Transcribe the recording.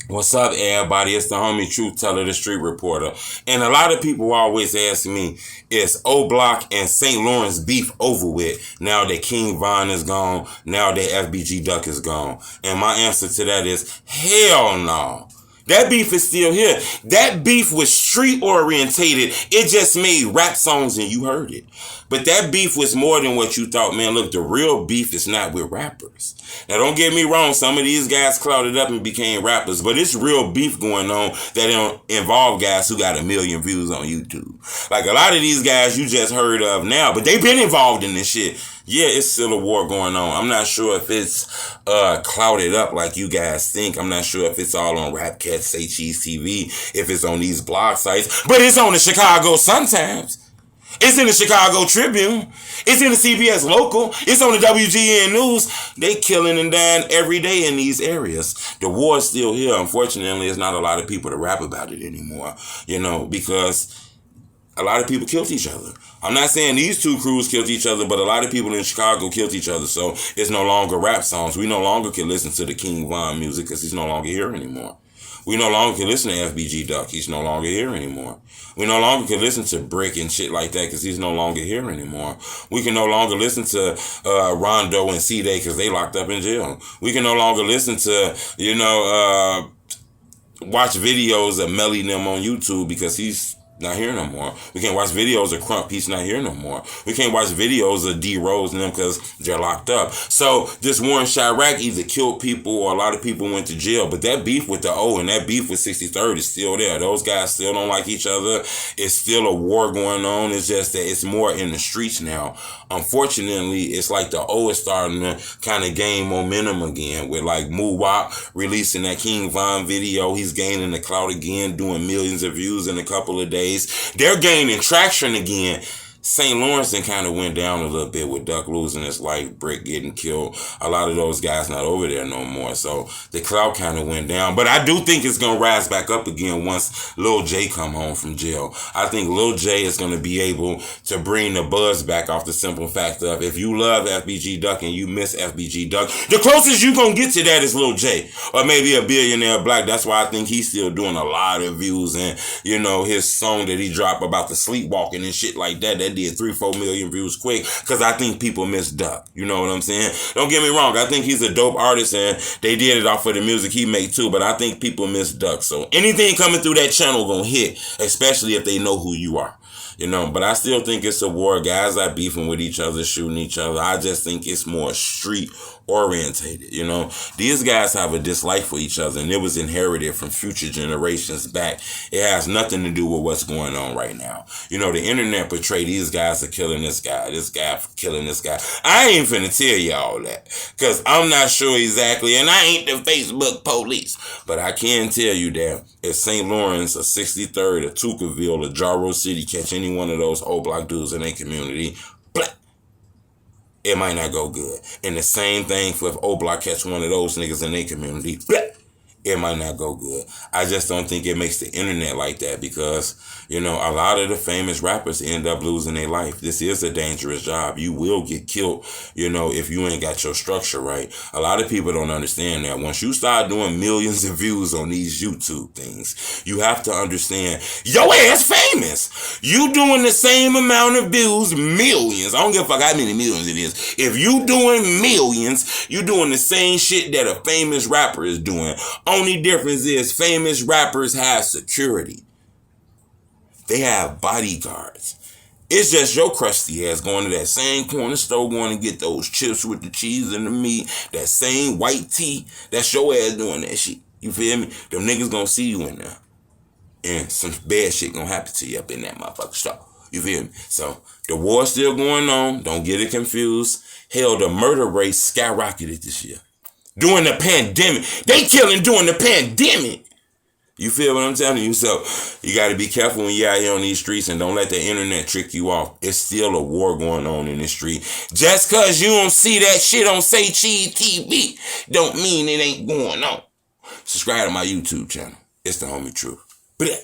What's up, everybody? It's the homie Truth Teller, the Street Reporter. And a lot of people always ask me, is Oblock and St. Lawrence beef over with now that King Von is gone, now that FBG Duck is gone? And my answer to that is, hell no. That beef is still here. That beef was street orientated. It just made rap songs and you heard it. But that beef was more than what you thought, man. Look, the real beef is not with rappers. Now, don't get me wrong. Some of these guys clouded up and became rappers, but it's real beef going on that don't involve guys who got 1 million views on YouTube. Like a lot of these guys you just heard of now, but they've been involved in this shit. Yeah, it's still a war going on. I'm not sure if it's clouded up like you guys think. I'm not sure if it's all on Rap Cats, Say Cheese TV, if it's on these blog sites, but it's on the Chicago Sun-Times. It's in the Chicago Tribune. It's in the CBS Local. It's on the WGN News. They killing and dying every day in these areas. The war is still here. Unfortunately, there's not a lot of people to rap about it anymore, because a lot of people killed each other. I'm not saying these two crews killed each other, but a lot of people in Chicago killed each other. So it's no longer rap songs. We no longer can listen to the King Von music because he's no longer here anymore. We no longer can listen to FBG Duck. He's no longer here anymore. We no longer can listen to Brick and shit like that because he's no longer here anymore. We can no longer listen to Rondo and C-Day because they locked up in jail. We can no longer listen to, watch videos of Melly and them on YouTube because he's not here no more. We can't watch videos of Crump. He's not here no more. We can't watch videos of D Rose and them because they're locked up. So this war in Chirac either killed people or a lot of people went to jail. But that beef with the O and that beef with 63rd is still there. Those guys still don't like each other. It's still a war going on. It's just that it's more in the streets now. Unfortunately, it's like the O is starting to kind of gain momentum again with like Moo-Wop releasing that King Von video. He's gaining the clout again, doing millions of views in a couple of days. They're gaining traction again. St. Lawrence kind of went down a little bit with Duck losing his life, Brick getting killed. A lot of those guys not over there no more. So the clout kind of went down. But I do think it's going to rise back up again once Lil J come home from jail. I think Lil J is going to be able to bring the buzz back off the simple fact of if you love FBG Duck and you miss FBG Duck, the closest you going to get to that is Lil J. Or maybe a Billionaire Black. That's why I think he's still doing a lot of views. And, his song that he dropped about the sleepwalking and shit like that, that did 3-4 million views quick because I think people miss Duck. You know what I'm saying? Don't get me wrong. I think he's a dope artist and they did it off of the music he made too, but I think people miss Duck. So anything coming through that channel gonna hit, especially if they know who you are. But I still think it's a war. Guys are beefing with each other, shooting each other. I just think it's more street orientated. These guys have a dislike for each other and it was inherited from future generations back. It has nothing to do with what's going on right now. The internet portray these guys are killing this guy killing this guy. I ain't finna tell y'all that because I'm not sure exactly and I ain't the Facebook police, but I can tell you that if St. Lawrence, a 63rd, a Tookaville, a Jarrow City catch any one of those Oblock dudes in their community, it might not go good. And the same thing for if Oblock catch one of those niggas in their community, it might not go good. I just don't think it makes the internet like that because, a lot of the famous rappers end up losing their life. This is a dangerous job. You will get killed, if you ain't got your structure right. A lot of people don't understand that. Once you start doing millions of views on these YouTube things, you have to understand your ass famous. You doing the same amount of views, millions. I don't give a fuck how many millions it is. If you doing millions, you doing the same shit that a famous rapper is doing. Only difference is famous rappers have security. They have bodyguards. It's just your crusty ass going to that same corner store going to get those chips with the cheese and the meat, that same white tea. That's your ass doing that shit. You feel me? Them niggas gonna see you in there. And some bad shit gonna happen to you up in that motherfucker store. You feel me? So the war's still going on. Don't get it confused. Hell, the murder rate skyrocketed this year. During the pandemic. They killing during the pandemic. You feel what I'm telling you? So you got to be careful when you're out here on these streets and don't let the internet trick you off. It's still a war going on in the street. Just because you don't see that shit on Say Cheese TV don't mean it ain't going on. Subscribe to my YouTube channel. It's the homie Truth. Bleh.